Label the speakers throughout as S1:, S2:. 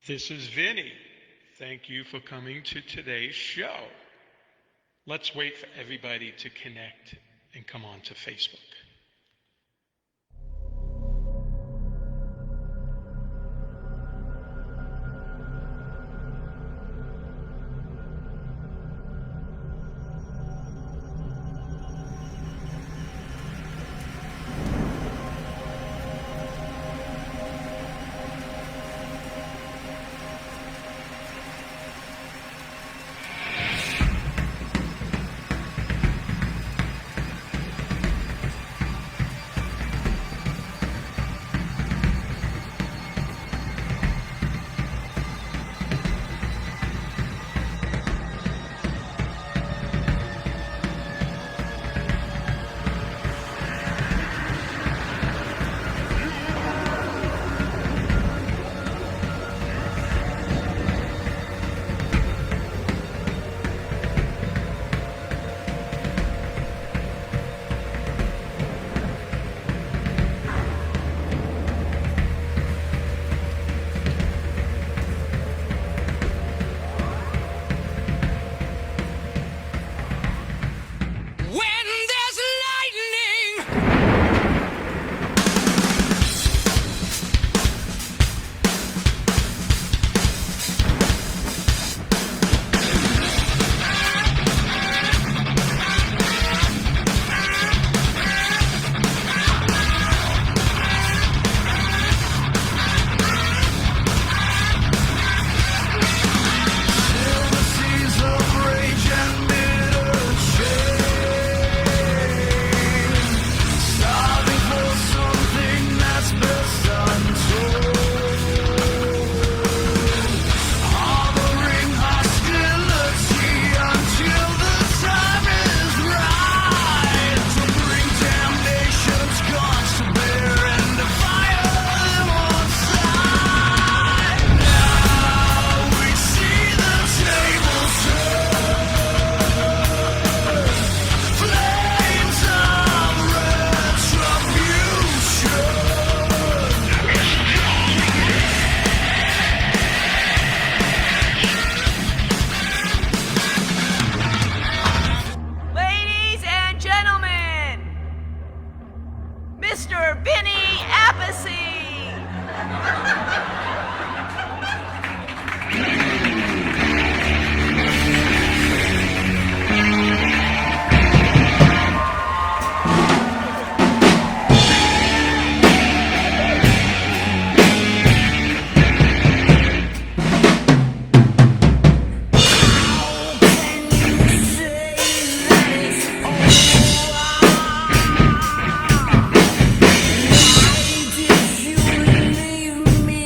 S1: This is Vinny. Thank you for coming to today's show. Let's wait for everybody to connect and come on to Facebook.
S2: Ladies and gentlemen, Mr. Vinny Appice.
S3: Did you leave me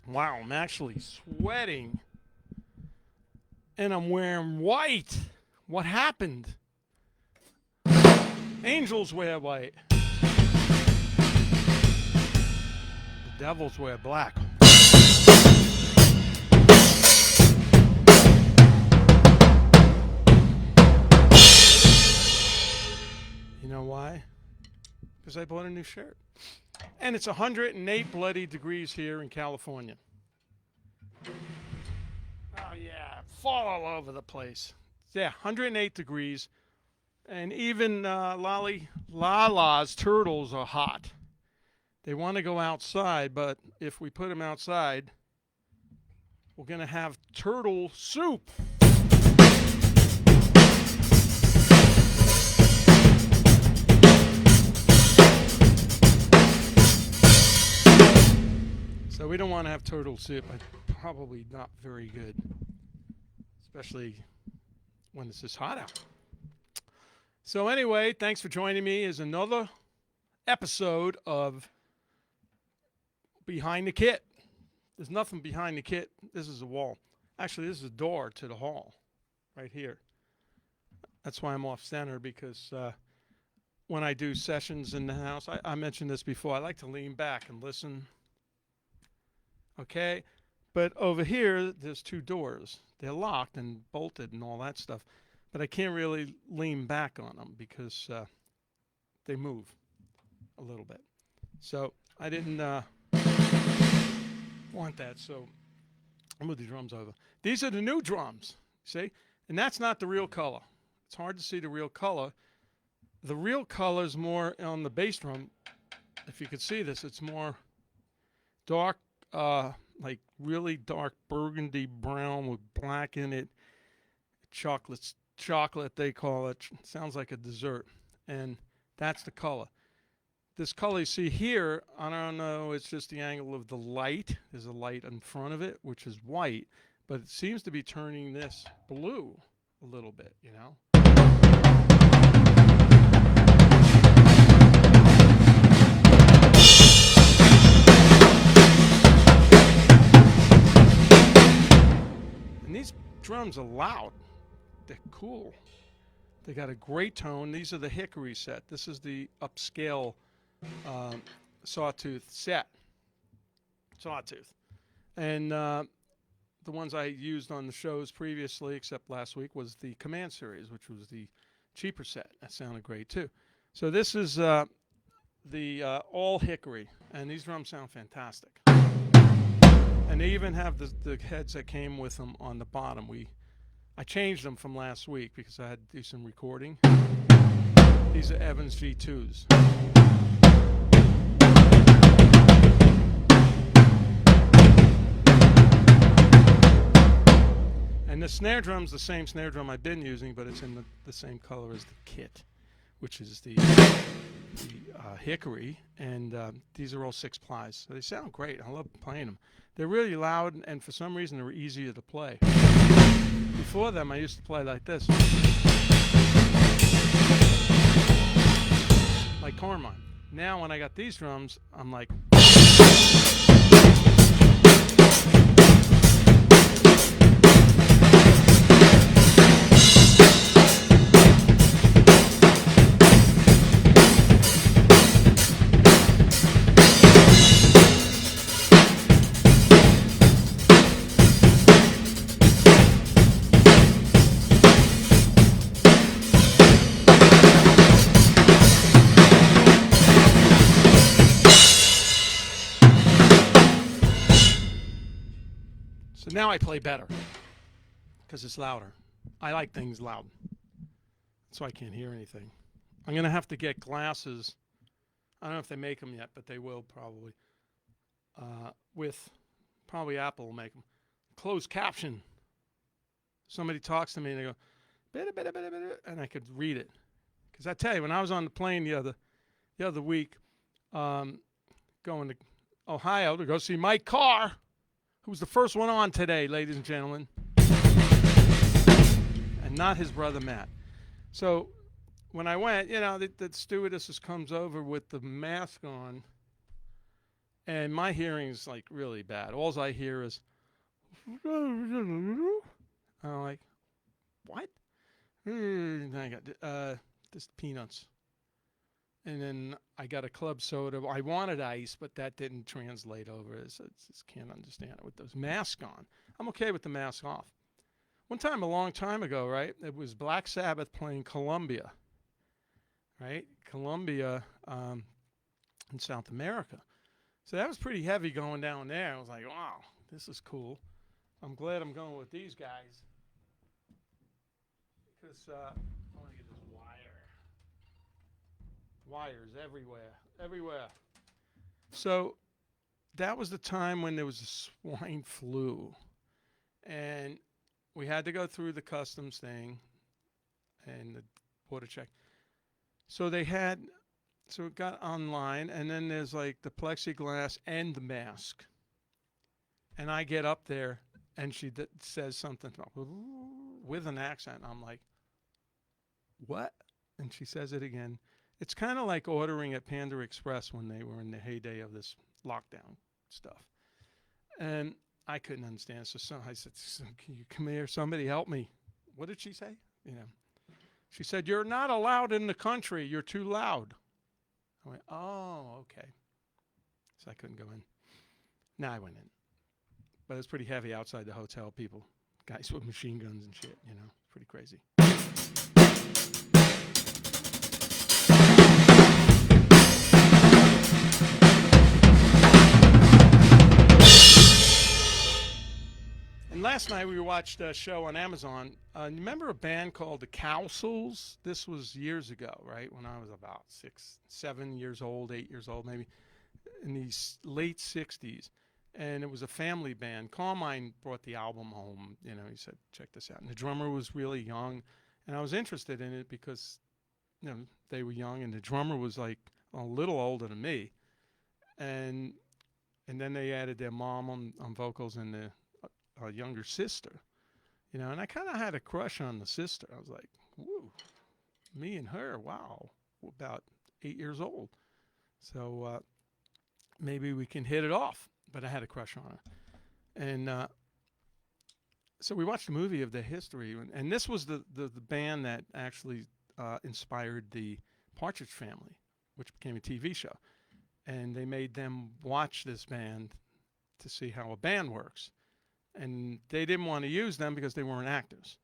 S3: Wow, I'm actually sweating. And I'm wearing white. What happened? Angels wear white. The devils wear black. You know why? Because I bought a new shirt. And it's 108 bloody degrees here in California. Oh, yeah. Fall all over the place. Yeah, 108 degrees. And even Lala's turtles are hot. They want to go outside, but if we put them outside, we're going to have turtle soup. So we don't want to have turtle soup. Probably not very good, especially when it's this hot out. So anyway, thanks for joining me as another episode of Behind the Kit. There's nothing behind the kit. This is a wall. Actually, this is a door to the hall right here. That's why I'm off center, because when I do sessions in the house, I mentioned this before, I like to lean back and listen. Okay? But over here, there's two doors. They're locked and bolted and all that stuff. But I can't really lean back on them because they move a little bit. So I didn't want that. So I'll move the drums over. These are the new drums, see? And that's not the real color. It's hard to see the real color. The real color is more on the bass drum. If you could see this, it's more dark, like really dark burgundy brown with black in it. Chocolate, they call it. Sounds like a dessert. And that's the color. This color you see here, I don't know, it's just the angle of the light. There's a light in front of it, which is white. But it seems to be turning this blue a little bit, you know? And these drums are loud. They're cool. They got a great tone. These are the Hickory set. This is the upscale sawtooth set. Sawtooth. And the ones I used on the shows previously, except last week, was the Command Series, which was the cheaper set. That sounded great too. So this is the all Hickory, and these drums sound fantastic. And they even have the heads that came with them on the bottom. I changed them from last week because I had to do some recording. These are Evans V2s. And the snare drum's the same snare drum I've been using, but it's in the same color as the kit, which is the Hickory. And these are all 6-plies. So they sound great. I love playing them. They're really loud, and for some reason they're easier to play. Before them, I used to play like this. Like Carmine. Now when I got these drums, I'm like... So now I play better because it's louder. I like things loud, so I can't hear anything. I'm going to have to get glasses. I don't know if they make them yet, but they will probably. Probably Apple will make them. Closed caption. Somebody talks to me and they go, and I could read it. Because I tell you, when I was on the plane the other week, going to Ohio to go see Mike Carr, who was the first one on today, ladies and gentlemen, and not his brother Matt. So when I went, the stewardess comes over with the mask on, And my hearing's like really bad. All I hear is, I'm like, what? And I got this peanuts. And then I got a club soda. I wanted ice, but that didn't translate over. I just can't understand it with those masks on. I'm okay with the mask off. One time, a long time ago, right, it was Black Sabbath playing Columbia, right? Columbia in South America. So that was pretty heavy going down there. I was like, wow, this is cool. I'm glad I'm going with these guys. Because I want to get this wire. Wires everywhere. So that was the time when there was a swine flu. And we had to go through the customs thing and the border check. So it got online, and then there's like the plexiglass and the mask. And I get up there, and she says something with an accent. I'm like, what? And she says it again. It's kind of like ordering at Panda Express when they were in the heyday of this lockdown stuff. And I couldn't understand. So I said, can you come here? Somebody help me. What did she say? She said, you're not allowed in the country. You're too loud. I went, oh, okay. So I couldn't go in. No, I went in. But it was pretty heavy outside the hotel. People, guys with machine guns and shit, pretty crazy. And last night we watched a show on Amazon. You remember a band called the Cowsills? This was years ago, right? When I was about 7 years old, 8 years old, maybe, in the late 60s. And it was a family band. Carmine brought the album home. He said, check this out. And the drummer was really young. And I was interested in it because, they were young. And the drummer was like a little older than me. And then they added their mom on vocals and a younger sister. And I kind of had a crush on the sister. I was like, woo, me and her, wow. We're about 8 years old. So maybe we can hit it off. But I had a crush on her. And so we watched a movie of their history. And this was the band that actually inspired the Partridge Family, which became a TV show. And they made them watch this band to see how a band works. And they didn't want to use them because they weren't actors.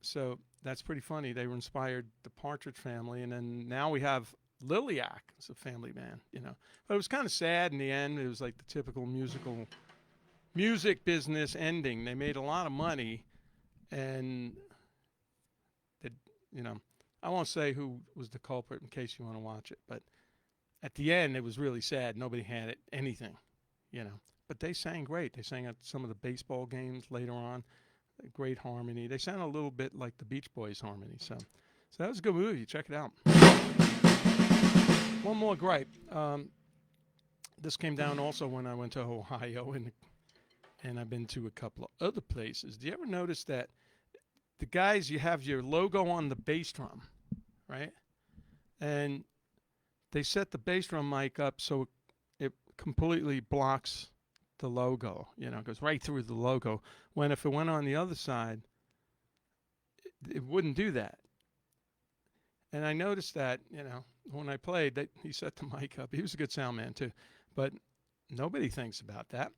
S3: So that's pretty funny. They were inspired the Partridge Family. And then now we have Liliac. It's a family band, But it was kind of sad in the end. It was like the typical music business ending. They made a lot of money, and I won't say who was the culprit in case you want to watch it. But at the end, it was really sad. Nobody had anything, But they sang great. They sang at some of the baseball games later on. Great harmony. They sound a little bit like the Beach Boys harmony. So that was a good movie. Check it out. One more gripe. This came down also when I went to Ohio, and I've been to a couple of other places. Do you ever notice that the guys, you have your logo on the bass drum, right? And they set the bass drum mic up so it completely blocks the logo, it goes right through the logo. When if it went on the other side, it wouldn't do that. And I noticed that, when I played, that he set the mic up. He was a good sound man, too. But nobody thinks about that.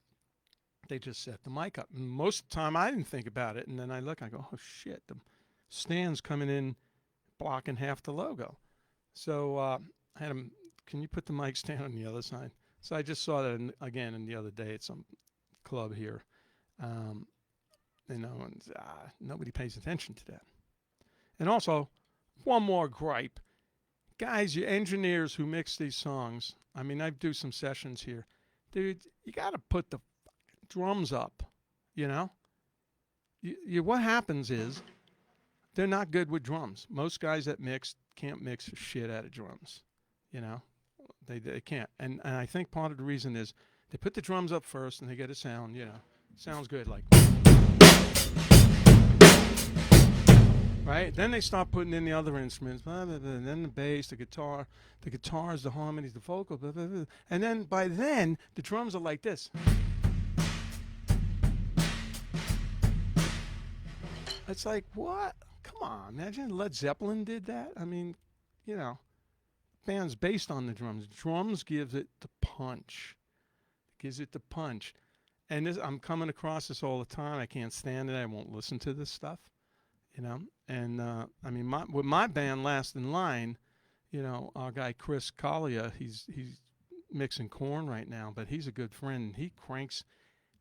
S3: They just set the mic up. And most of the time, I didn't think about it. And then I look, I go, oh, shit, the stand's coming in, blocking half the logo. So I had him, can you put the mic stand on the other side? So I just saw that again the other day at some club here. And nobody pays attention to that. And also, one more gripe. Guys, you engineers who mix these songs, I do some sessions here. Dude, you got to put the drums up, what happens is they're not good with drums. Most guys that mix can't mix shit out of drums, They can't. And I think part of the reason is they put the drums up first and they get a sound, sounds good, like. right? Then they start putting in the other instruments, blah, blah, blah, and then the bass, the guitars, the harmonies, the vocal, blah, blah, blah. And then by then, the drums are like this. It's like, what? Come on, imagine Led Zeppelin did that. I mean, you know, band's based on the drums. Drums gives it the punch. Gives it the punch. And this, I'm coming across this all the time. I can't stand it. I won't listen to this stuff, you know. And I mean, with my band, Last in Line, you know, our guy Chris Collier, he's mixing Korn right now, but he's a good friend. He cranks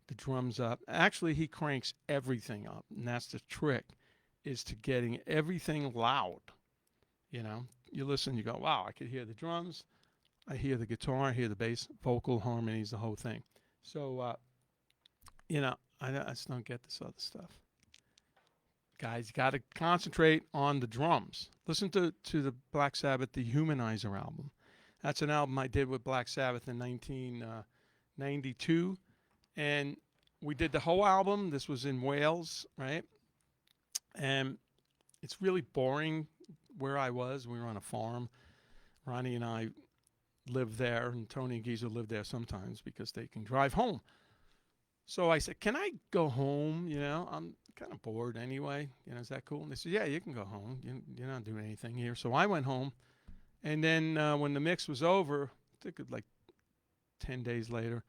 S3: the drums up. Actually, he cranks everything up, and that's the trick, is to getting everything loud. You know, you listen, you go, wow, I could hear the drums, I hear the guitar, I hear the bass, vocal harmonies, the whole thing. So, you know, I just don't get this other stuff. Guys, you got to concentrate on the drums. Listen to the Black Sabbath, the Humanizer album. That's an album I did with Black Sabbath in 1992. And we did the whole album. This was in Wales, right? And it's really boring where I was. We were on a farm. Ronnie and I lived there, and Tony and Geezer lived there sometimes because they can drive home. So I said, can I go home? You know, I'm kind of bored anyway. You know, is that cool? And they said, yeah, you can go home. You're not doing anything here. So I went home. And then when the mix was over, I think it like 10 days later,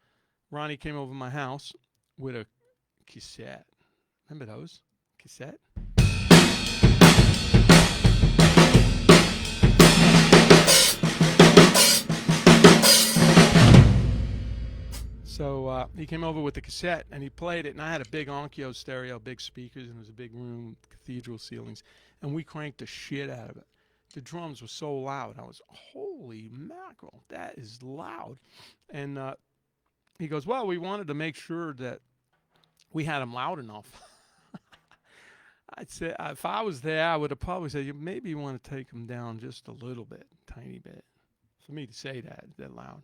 S3: Ronnie came over to my house with a cassette. Remember those? Cassette? So he came over with the cassette, and he played it, and I had a big Onkyo stereo, big speakers, and it was a big room, cathedral ceilings, and we cranked the shit out of it. The drums were so loud. I was, holy mackerel, that is loud. And he goes, well, we wanted to make sure that we had them loud enough. I'd say, if I was there, I would have probably said, maybe you want to take them down just a little bit, tiny bit. For me to say that loud.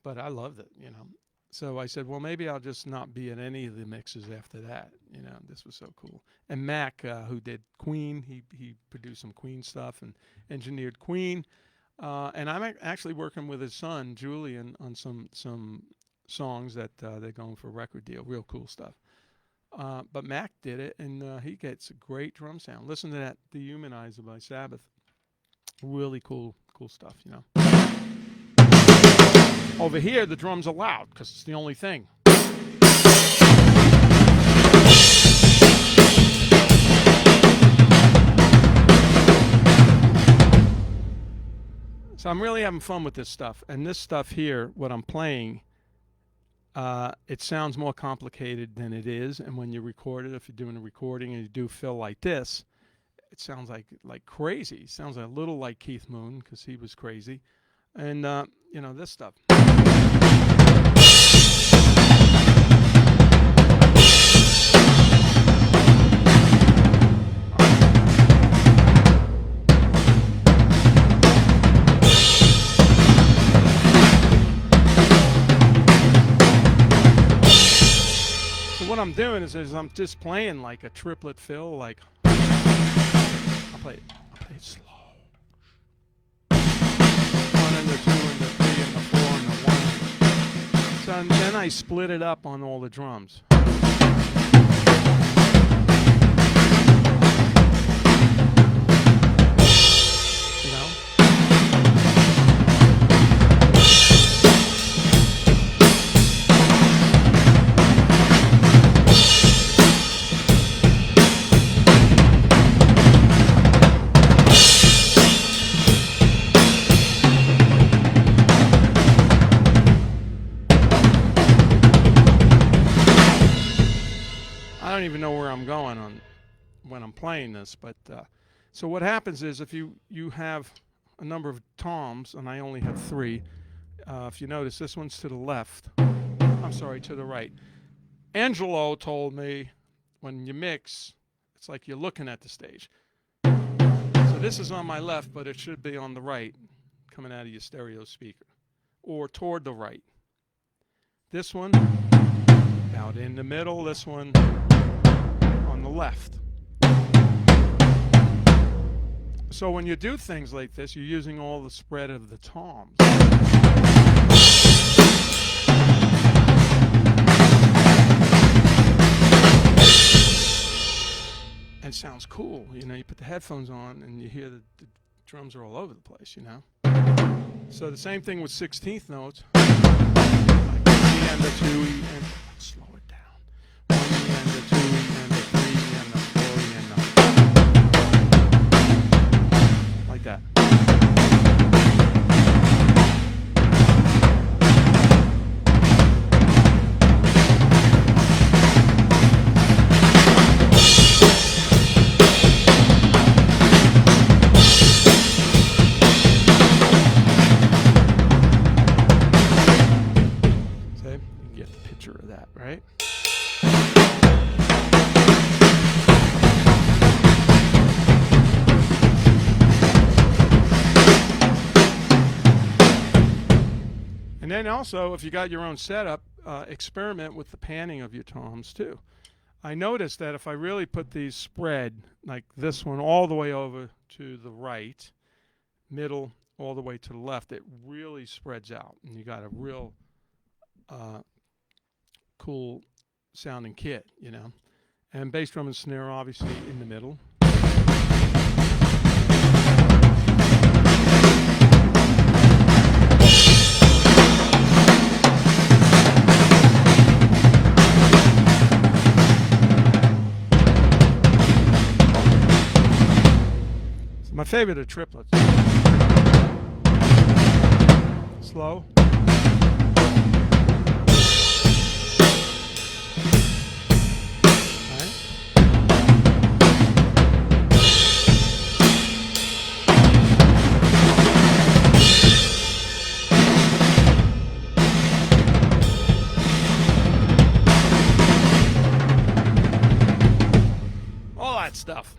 S3: But I loved it, you know. So I said, well, maybe I'll just not be at any of the mixes after that. You know, this was so cool. And Mac, who did Queen, he produced some Queen stuff and engineered Queen. And I'm actually working with his son, Julian, on some songs that they're going for a record deal. Real cool stuff. But Mac did it, and he gets a great drum sound. Listen to that, The Humanizer by Sabbath. Really cool stuff, you know. Over here, the drums are loud because it's the only thing. So I'm really having fun with this stuff. And this stuff here, what I'm playing, it sounds more complicated than it is. And when you record it, if you're doing a recording and you do fill like this, it sounds like crazy. It sounds a little like Keith Moon because he was crazy. And, you know, this stuff. So what I'm doing is I'm just playing like a triplet fill, like I'll play it slow. And the 2 and the 3 and the 4 and the 1. So then I split it up on all the drums. You know? I don't even know where I'm going on when I'm playing this, but so what happens is if you have a number of toms, and I only have 3, if you notice, this one's to the left. I'm sorry, to the right. Angelo told me when you mix, it's like you're looking at the stage. So this is on my left, but it should be on the right, coming out of your stereo speaker, or toward the right. This one out in the middle, this one on the left. So when you do things like this, you're using all the spread of the toms. And it sounds cool. You know, you put the headphones on and you hear the drums are all over the place, you know. So the same thing with 16th notes. Like E and the 2 E and slow it down. 1 E and the 2 E and the 3 E and the 4 E and the like that. Of that, right? And then also, if you got your own setup, experiment with the panning of your toms too. I noticed that if I really put these spread, like this one all the way over to the right, middle all the way to the left, it really spreads out, and you got a real cool sounding kit, you know. And bass drum and snare obviously in the middle. So my favorite are triplets. Slow. Stuff.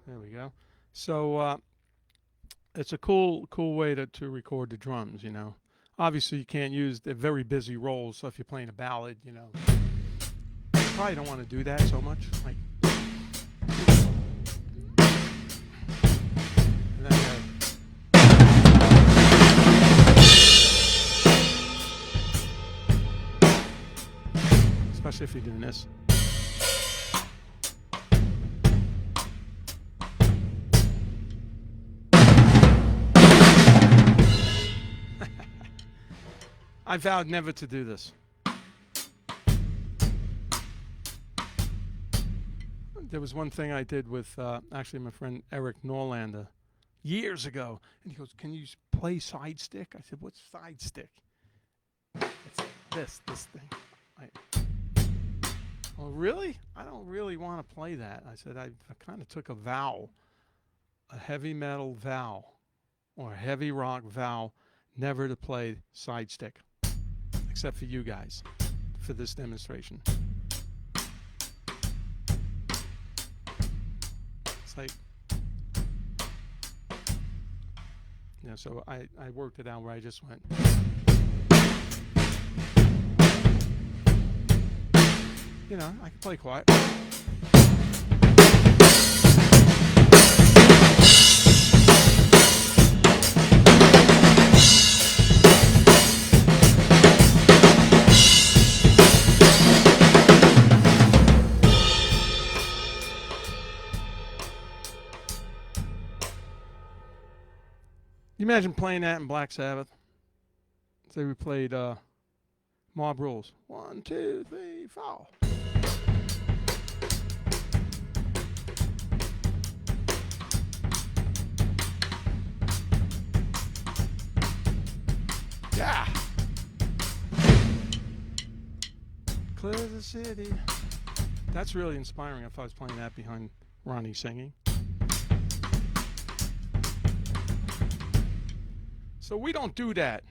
S3: There we go. So it's a cool way to record the drums, you know. Obviously you can't use the very busy rolls, so if you're playing a ballad, you know, you probably don't want to do that so much. Like, and then, especially if you're doing this. I vowed never to do this. There was one thing I did with actually my friend Eric Norlander years ago, and he goes, "Can you play side stick?" I said, "What's side stick?" It's this thing. Oh, really? I don't really want to play that. I said, I kind of took a vow, a heavy metal vow, or a heavy rock vow, never to play side stick. Except for you guys, for this demonstration. It's like, yeah, so I worked it out where I just went. You know, I can play quiet. You imagine playing that in Black Sabbath? Say we played Mob Rules. 1, 2, 3, 4. Yeah. Clear the city. That's really inspiring if I was playing that behind Ronnie singing. So we don't do that.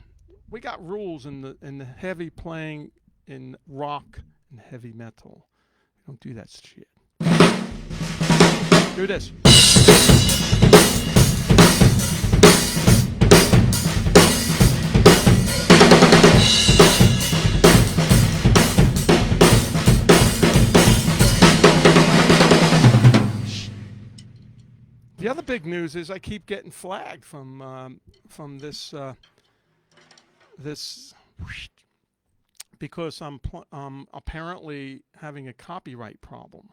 S3: We got rules in the heavy playing in rock and heavy metal. We don't do that shit. Do this. big news is I keep getting flagged from this this because I'm apparently having a copyright problem,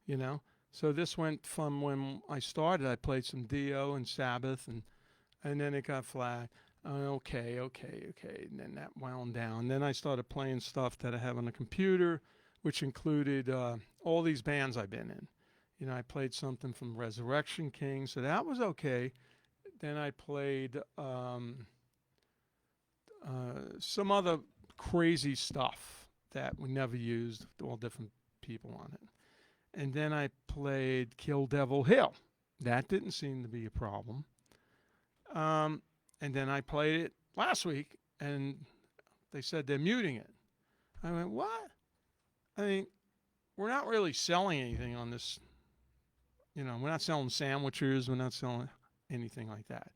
S3: you know. So this went from when I started. I played some Dio and Sabbath, and then it got flagged. Okay. And then that wound down. Then I started playing stuff that I have on the computer, which included all these bands I've been in. You know, I played something from Resurrection King, so that was okay. Then I played some other crazy stuff that we never used, all different people on it. And then I played Kill Devil Hill. That didn't seem to be a problem. And then I played it last week, and they said they're muting it. I went, what? I mean, we're not really selling anything on this. You know, we're not selling sandwiches. We're not selling anything like that.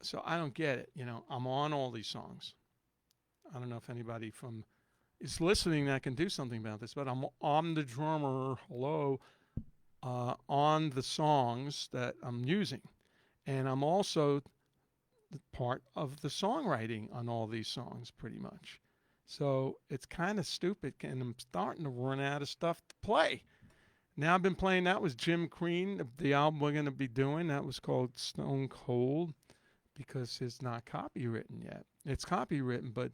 S3: So I don't get it. You know, I'm on all these songs. I don't know if anybody is listening that can do something about this, but I'm the drummer, on the songs that I'm using. And I'm also part of the songwriting on all these songs, pretty much. So it's kind of stupid, and I'm starting to run out of stuff to play. Now I've been playing, that was Jim Crean, the album we're going to be doing. That was called Stone Cold, because it's not copywritten yet. It's copywritten, but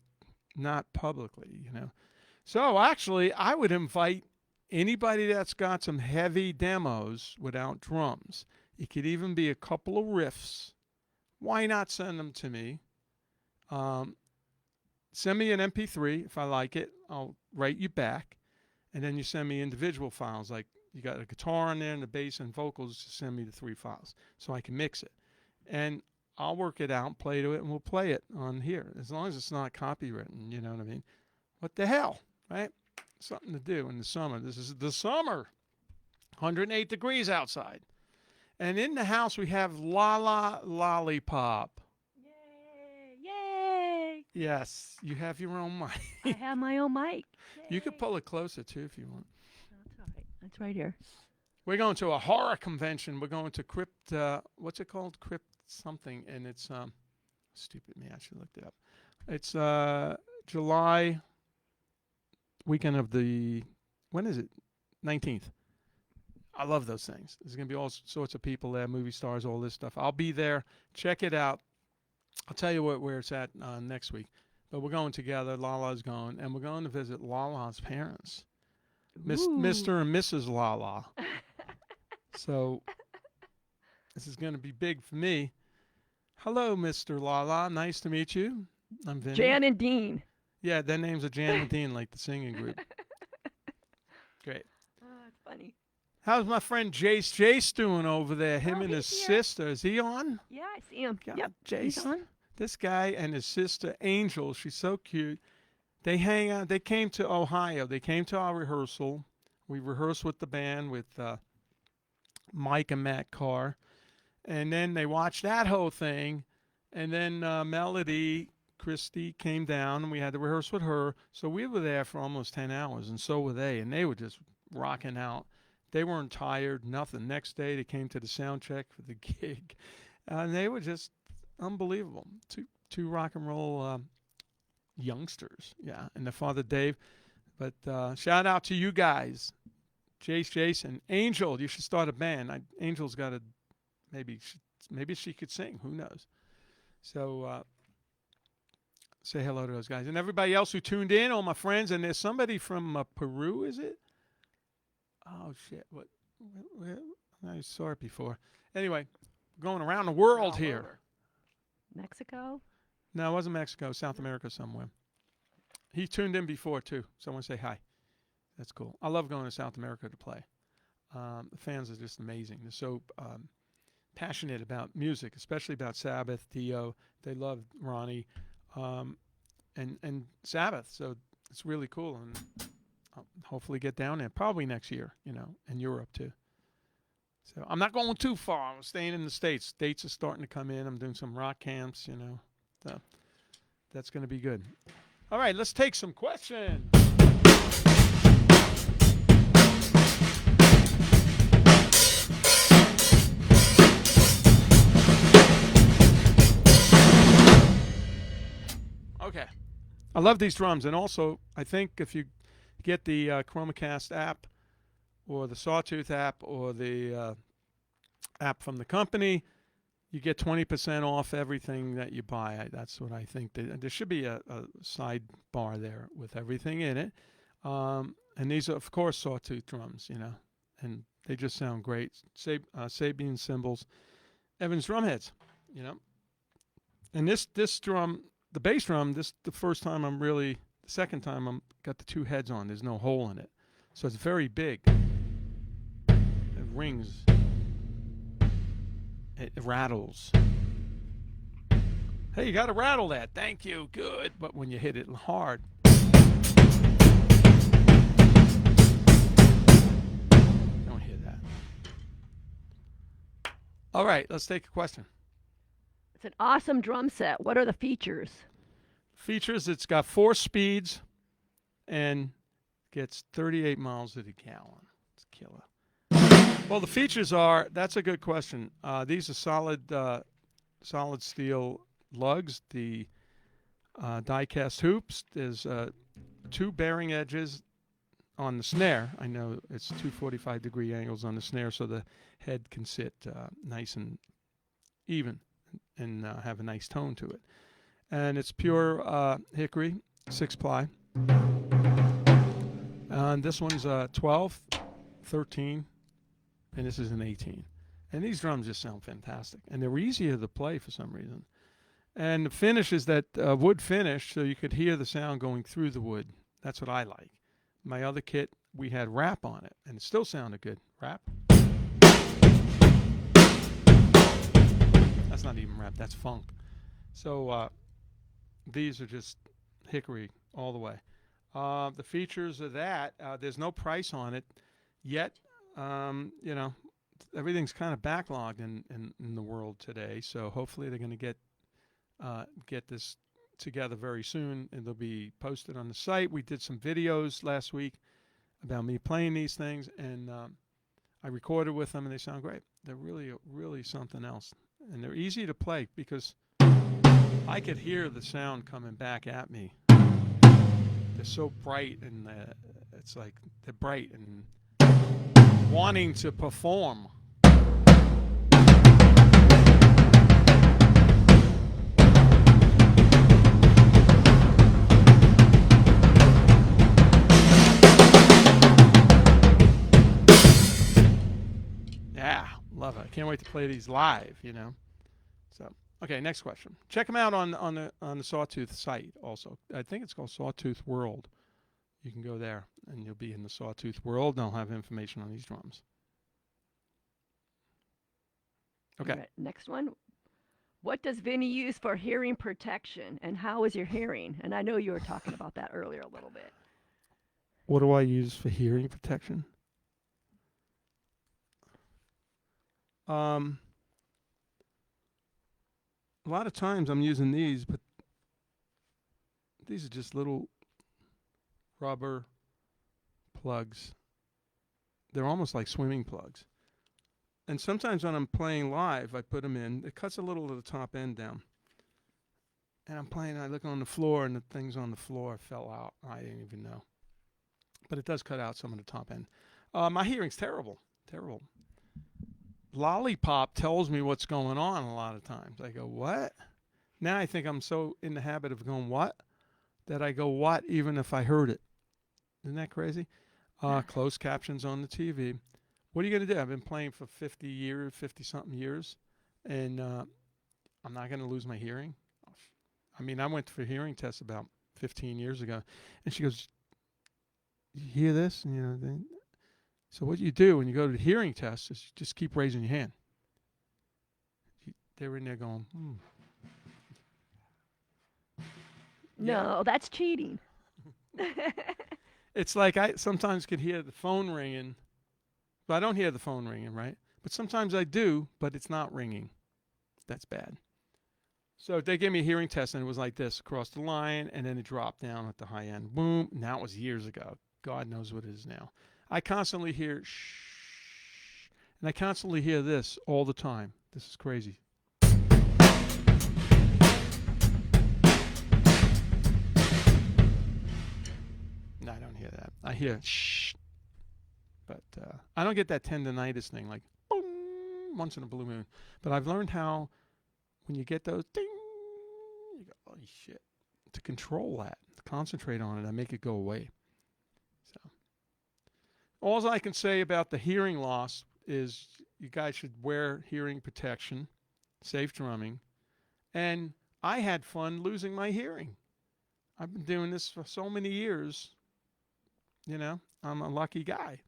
S3: not publicly, you know. So actually, I would invite anybody that's got some heavy demos without drums. It could even be a couple of riffs. Why not send them to me? Send me an MP3. If I like it, I'll write you back. And then you send me individual files. Like you got a guitar on there and the bass and vocals. Just send me the 3 files so I can mix it. And I'll work it out, play to it, and we'll play it on here. As long as it's not copywritten, you know what I mean? What the hell, right? Something to do in the summer. This is the summer. 108 degrees outside. And in the house, we have Lala Lollipop.
S4: Yay! Yay!
S3: Yes, you have your own mic.
S4: I have my own mic.
S3: You could pull it closer, too, if you want.
S4: That's all right. That's right here.
S3: We're going to a horror convention. We're going to Crypt, what's it called? Crypt something. And it's, stupid me, I should have looked it up. It's July weekend of the, when is it? 19th. I love those things. There's going to be all sorts of people there, movie stars, all this stuff. I'll be there. Check it out. I'll tell you where it's at next week. But we're going together. Lala's going. And we're going to visit Lala's parents, Mr. and Mrs. Lala. So this is going to be big for me. Hello, Mr. Lala. Nice to meet you. I'm Vinny.
S4: Jan and Dean.
S3: Yeah, their names are Jan and Dean, like the singing group. Great.
S4: Oh, it's funny.
S3: How's my friend Jace doing over there? Him
S4: Oh,
S3: and his
S4: he's here.
S3: sister. Is he on?
S4: Yeah, I see him.
S3: God,
S4: Yep.
S3: Jace.
S4: He's on.
S3: This guy and his sister Angel, she's so cute. They hang out. They came to Ohio. They came to our rehearsal. We rehearsed with the band with Mike and Matt Carr. And then they watched that whole thing. And then Melody, Christy, came down and we had to rehearse with her. So we were there for almost 10 hours, and so were they. And they were just rocking out. They weren't tired, nothing. Next day, they came to the sound check for the gig. And they were just unbelievable. Two rock and roll youngsters. Yeah, and their father, Dave. But shout out to you guys. Jason. Angel, you should start a band. Angel's got a, maybe she could sing. Who knows? So say hello to those guys. And everybody else who tuned in, all my friends. And there's somebody from Peru, is it? Oh, shit. What? I saw it before. Anyway, going around the world here.
S4: Over. Mexico?
S3: No, it wasn't Mexico. South America somewhere. He tuned in before, too. Someone say hi. That's cool. I love going to South America to play. The fans are just amazing. They're so passionate about music, especially about Sabbath, Dio. They love Ronnie and Sabbath. So it's really cool. And I'll hopefully get down there probably next year, you know, in Europe too. So I'm not going too far. I'm staying in the States. Dates are starting to come in. I'm doing some rock camps, you know. So that's going to be good. All right, let's take some questions. I love these drums, and also I think if you get the Chromacast app or the Sawtooth app or the app from the company, you get 20% off everything that you buy. That's what I think. There should be a sidebar there with everything in it. And these are, of course, Sawtooth drums, and they just sound great. Sabian cymbals, Evans drum heads, And this drum, the bass drum, the second time I'm got the two heads on. There's no hole in it. So it's very big. It rings. It rattles. Hey, you got to rattle that. Thank you. Good. But when you hit it hard. Don't hear that. All right, let's take a question.
S4: It's an awesome drum set. What are the features?
S3: Features, it's got 4 speeds and gets 38 miles to the gallon. It's killer. Well, the features are, that's a good question. These are solid steel lugs, the die-cast hoops. There's 2 bearing edges on the snare. I know it's 2 45-degree angles on the snare so the head can sit nice and even and have a nice tone to it. And it's pure hickory, 6-ply. And this one's 12, 13, and this is an 18. And these drums just sound fantastic. And they're easier to play for some reason. And the finish is that wood finish, so you could hear the sound going through the wood. That's what I like. My other kit, we had wrap on it, and it still sounded good. Wrap. That's not even rap, that's funk. So these are just hickory all the way. The features of that, there's no price on it yet. Everything's kind of backlogged in the world today, so hopefully they're going to get this together very soon, and they'll be posted on the site. We did some videos last week about me playing these things, and I recorded with them, and they sound great. They're really, really something else. And they're easy to play because I could hear the sound coming back at me. They're so bright, and it's like they're bright and wanting to perform. Yeah, love it. I can't wait to play these live, So, okay, next question. Check them out on the Sawtooth site also. I think it's called Sawtooth World. You can go there, and you'll be in the Sawtooth World, and I'll have information on these drums. Okay.
S4: Right, next one. What does Vinny use for hearing protection, and how is your hearing? And I know you were talking about that earlier a little bit.
S3: What do I use for hearing protection? A lot of times I'm using these, but these are just little rubber plugs. They're almost like swimming plugs. And sometimes when I'm playing live, I put them in. It cuts a little of the top end down. And I'm playing, I look on the floor, and the things on the floor fell out. I didn't even know. But it does cut out some of the top end. My hearing's terrible. Terrible. Lollipop tells me what's going on a lot of times. I go, what? Now I think I'm so in the habit of going, what? That I go, what, even if I heard it. Isn't that crazy? Closed captions on the TV. What are you going to do? I've been playing for 50-something years, and I'm not going to lose my hearing. I mean, I went for hearing tests about 15 years ago, and she goes, you hear this? And, so what you do when you go to the hearing test is you just keep raising your hand. They're in there going,
S4: No, that's cheating.
S3: It's like I sometimes can hear the phone ringing, but I don't hear the phone ringing, right? But sometimes I do, but it's not ringing. That's bad. So they gave me a hearing test, and it was like this, across the line, and then it dropped down at the high end. Boom. Now it was years ago. God knows what it is now. I constantly hear shh, and I constantly hear this all the time. This is crazy. I don't hear that. I hear shh, but I don't get that tendonitis thing like boom once in a blue moon. But I've learned how when you get those ding, you go, holy shit, to control that, to concentrate on it, and make it go away. So all I can say about the hearing loss is you guys should wear hearing protection, safe drumming, and I had fun losing my hearing. I've been doing this for so many years. You know, I'm a lucky guy.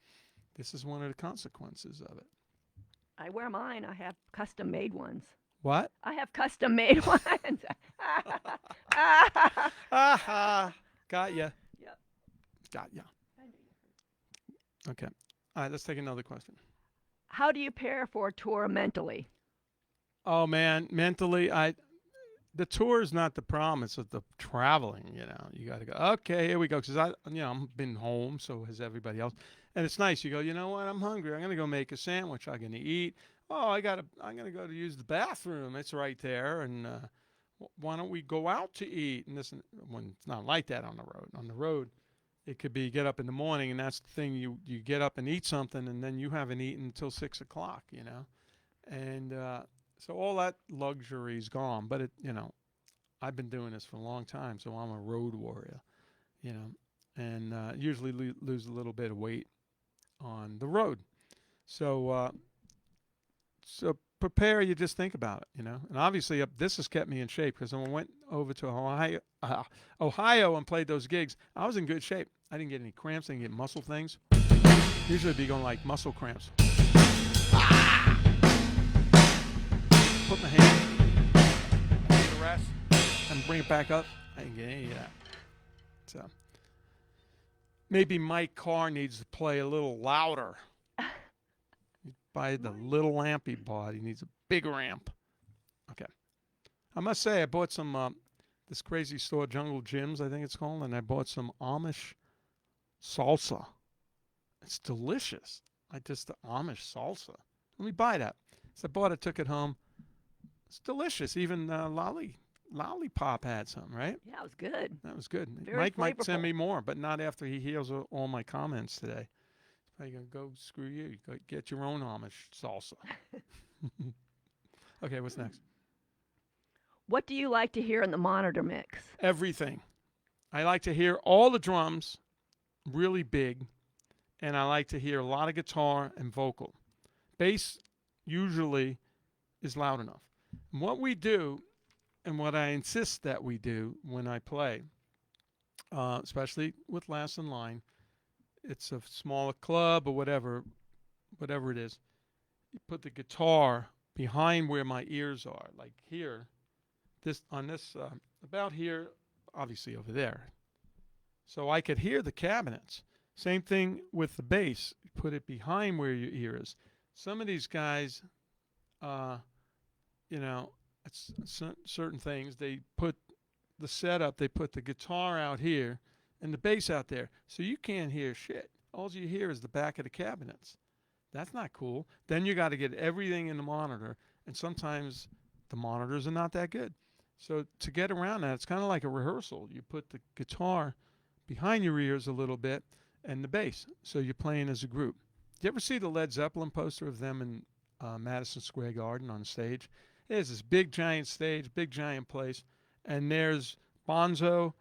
S3: This is one of the consequences of it.
S4: I wear mine. I have custom made ones.
S3: What?
S4: I have custom made ones.
S3: Aha! Got ya.
S4: Yep.
S3: Got ya. Okay. All right, let's take another question.
S4: How do you prepare for a tour mentally?
S3: Oh man, mentally, the tour is not the problem. It's the traveling. You know, you got to go. Okay, here we go. Because I've been home, so has everybody else. And it's nice. You go. You know what? I'm hungry. I'm gonna go make a sandwich. I'm gonna eat. Oh, I'm gonna go to use the bathroom. It's right there. And why don't we go out to eat? And this, when it's not like that on the road. On the road, it could be get up in the morning, and that's the thing. You get up and eat something, and then you haven't eaten until 6 o'clock. You know, and so all that luxury is gone. But I've been doing this for a long time, so I'm a road warrior. You know, and usually lose a little bit of weight on the road. So prepare. You just think about it. You know, and obviously this has kept me in shape because when I went over to Ohio and played those gigs, I was in good shape. I didn't get any cramps. I didn't get muscle things. Usually it'd be going like muscle cramps. Put my hand on the rest and bring it back up. I didn't get any of that. So maybe Mike Carr needs to play a little louder. Buy the little amp he bought. He needs a bigger amp. Okay. I must say I bought some this crazy store, Jungle Gyms, I think it's called, and I bought some Amish salsa. It's delicious. The Amish salsa. Let me buy that. So I bought it, took it home. It's delicious. Even Lollipop had some, right?
S4: Yeah, it was good.
S3: That was good.
S4: Very
S3: Mike might
S4: flavorful.
S3: send me more, but not after he hears all my comments today. He's probably going to go screw you. You go get your own Amish salsa. Okay, what's next?
S4: What do you like to hear in the monitor mix?
S3: Everything. I like to hear all the drums really big, and I like to hear a lot of guitar and vocal. Bass usually is loud enough. And what we do, and what I insist that we do when I play, especially with Last in Line, it's a smaller club or whatever it is, you put the guitar behind where my ears are, like here, about here, obviously over there. So I could hear the cabinets. Same thing with the bass. You put it behind where your ear is. Some of these guys, it's certain things. They put the setup, they put the guitar out here and the bass out there. So you can't hear shit. All you hear is the back of the cabinets. That's not cool. Then you got to get everything in the monitor. And sometimes the monitors are not that good. So to get around that, it's kind of like a rehearsal. You put the guitar behind your ears a little bit and the bass. So you're playing as a group. Do you ever see the Led Zeppelin poster of them in Madison Square Garden on stage? There's this big giant stage, big giant place, and there's Bonzo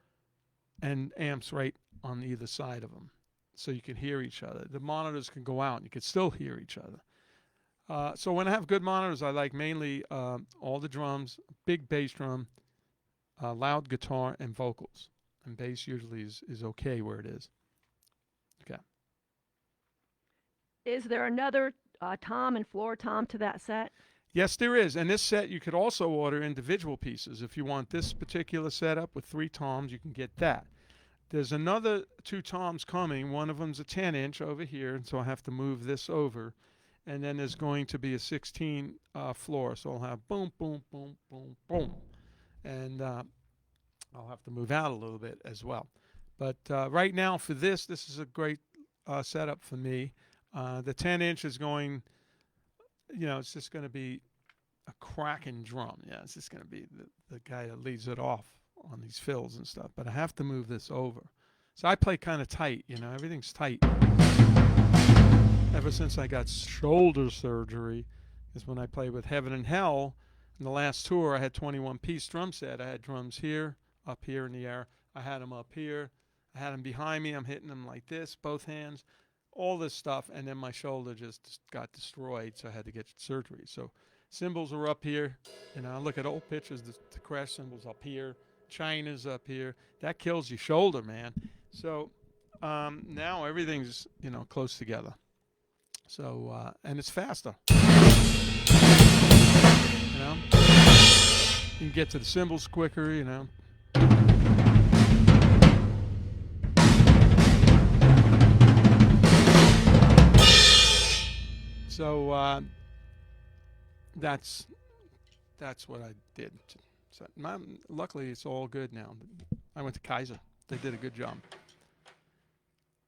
S3: and amps right on either side of them. So you can hear each other. The monitors can go out and you can still hear each other. So when I have good monitors, I like mainly all the drums, big bass drum, loud guitar, and vocals. And bass usually is okay where it is. Okay.
S4: Is there another tom and floor tom to that set?
S3: Yes, there is. And this set, you could also order individual pieces. If you want this particular setup with 3 toms, you can get that. There's another 2 toms coming. One of them's a 10-inch over here, and so I have to move this over. And then there's going to be a 16 floor, so I'll have boom, boom, boom, boom, boom. And I'll have to move out a little bit as well. But right now for this is a great setup for me. The 10-inch is going, it's just going to be a cracking drum. Yeah, it's just going to be the guy that leads it off on these fills and stuff. But I have to move this over. So I play kind of tight, everything's tight. Ever since I got shoulder surgery is when I played with Heaven and Hell. In the last tour, I had 21-piece drum set. I had drums here, up here in the air. I had them up here. I had them behind me. I'm hitting them like this, both hands, all this stuff. And then my shoulder just got destroyed, so I had to get surgery. So cymbals are up here. Look at old pictures. The crash cymbals up here. China's up here. That kills your shoulder, man. So now everything's, close together. So, and it's faster. You can get to the cymbals quicker, So that's what I did. So luckily, it's all good now. I went to Kaiser. They did a good job.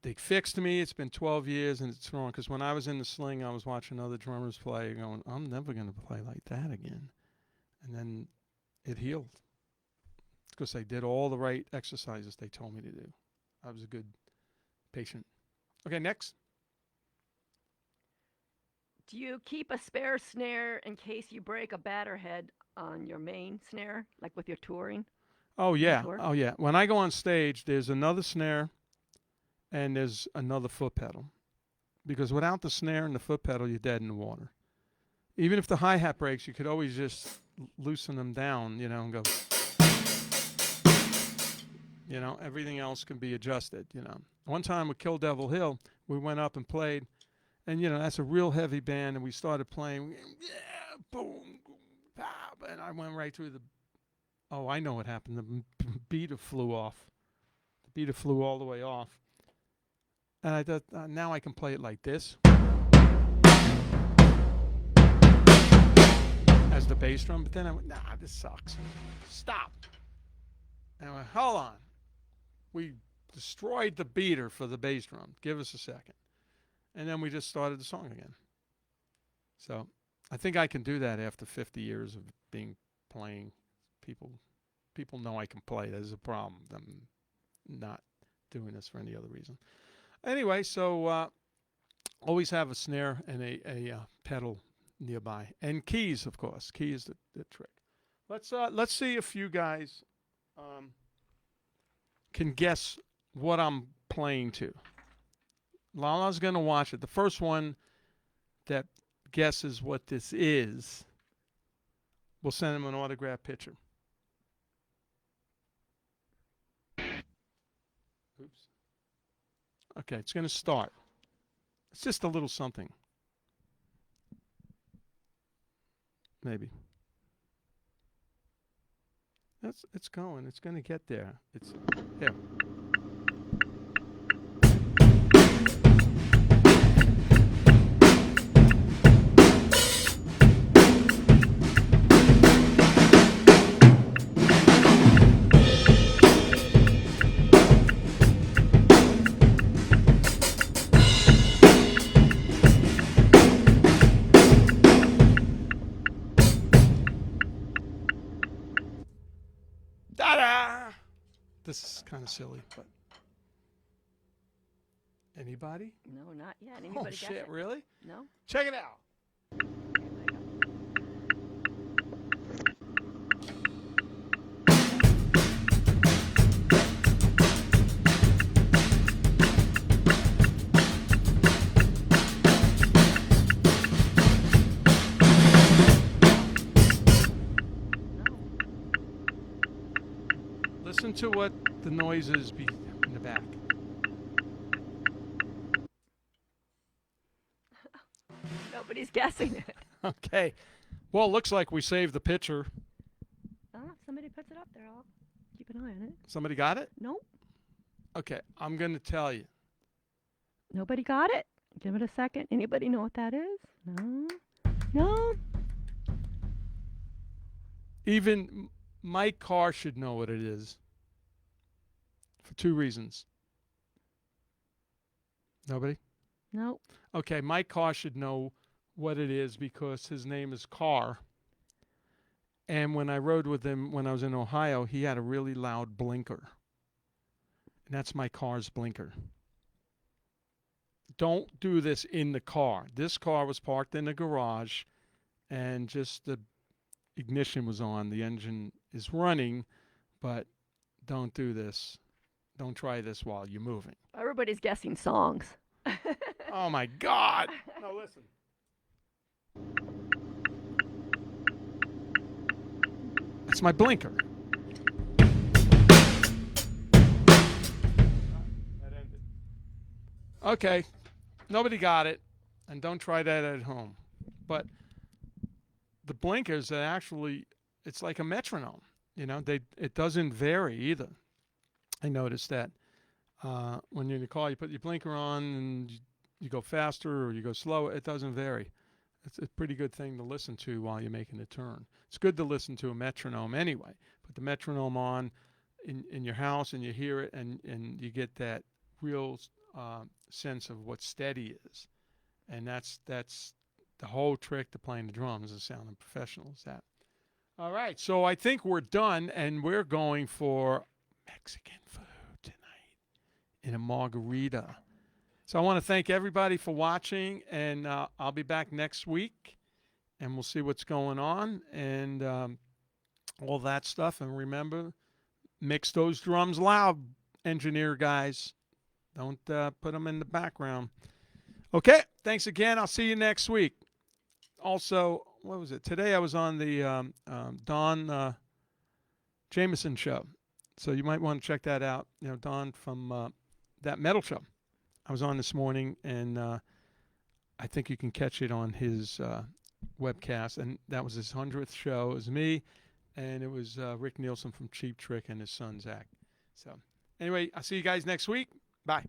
S3: They fixed me. It's been 12 years, and it's wrong. Because when I was in the sling, I was watching other drummers play, going, I'm never going to play like that again. And then it healed. Because they did all the right exercises they told me to do. I was a good patient. Okay, next.
S4: Do you keep a spare snare in case you break a batter head on your main snare, like with your touring?
S3: Oh, yeah.
S4: Tour?
S3: Oh, yeah. When I go on stage, there's another snare and there's another foot pedal. Because without the snare and the foot pedal, you're dead in the water. Even if the hi-hat breaks, you could always just loosen them down, and go. Everything else can be adjusted, One time with Kill Devil Hill, we went up and played. And, that's a real heavy band. And we started playing. Boom. Pop, and I went right through I know what happened. The beater flew off. The beater flew all the way off. And I thought, now I can play it like this. As the bass drum. But then I went, nah, this sucks. Stop. And I went, hold on. We destroyed the beater for the bass drum. Give us a second. And then we just started the song again. So I think I can do that after 50 years of playing. People know I can play. There's a problem. I'm not doing this for any other reason. Anyway, so always have a snare and a pedal nearby, and keys, of course. Key is the trick. Let's see if you guys can guess what I'm playing to. Lala's gonna watch it. The first one that guesses what this is, we'll send him an autographed picture. Oops. Okay, it's going to start. It's just a little something. Maybe. It's going. It's going to get there. It's here. This is kind of silly, but anybody?
S4: No, not yet.
S3: Oh
S4: Anybody guess
S3: shit!
S4: it?
S3: Really?
S4: No.
S3: Check it out. Listen to what the noise is in the back.
S4: Nobody's guessing it.
S3: Okay. Well, it looks like we saved the picture.
S4: Oh, if somebody puts it up there, I'll keep an eye on it.
S3: Somebody got it?
S4: Nope.
S3: Okay, I'm going to tell you.
S4: Nobody got it? Give it a second. Anybody know what that is? No. No.
S3: Even Mike Carr should know what it is. For two reasons. Nobody?
S4: Nope.
S3: Okay, Mike Carr should know what it is because his name is Carr. And when I rode with him when I was in Ohio, he had a really loud blinker. and that's my car's blinker. Don't do this in the car. This car was parked in the garage, and just the ignition was on. The engine is running, but don't do this. Don't try this while you're moving.
S4: Everybody's guessing songs.
S3: Oh, my God. No, listen. That's my blinker. That ended. Okay. Nobody got it. And don't try that at home. But the blinkers are actually, it's like a metronome. You know, it doesn't vary either. I noticed that when you're in the car, you put your blinker on and you go faster or you go slower. It doesn't vary. It's a pretty good thing to listen to while you're making a turn. It's good to listen to a metronome anyway. Put the metronome on in your house and you hear it and you get that real sense of what steady is. And that's the whole trick to playing the drums and sounding professional is that. All right, so I think we're done, and we're going for Mexican food tonight in a margarita. So I want to thank everybody for watching, and I'll be back next week, and we'll see what's going on and all that stuff. And remember, mix those drums loud, engineer guys. Don't put them in the background. Okay, thanks again. I'll see you next week. Also, what was it? Today I was on the Don Jameson show. So you might want to check that out. You know, Don from that metal show. I was on this morning, and I think you can catch it on his webcast. And that was his 100th show. It was me, and it was Rick Nielsen from Cheap Trick and his son, Zach. So anyway, I'll see you guys next week. Bye.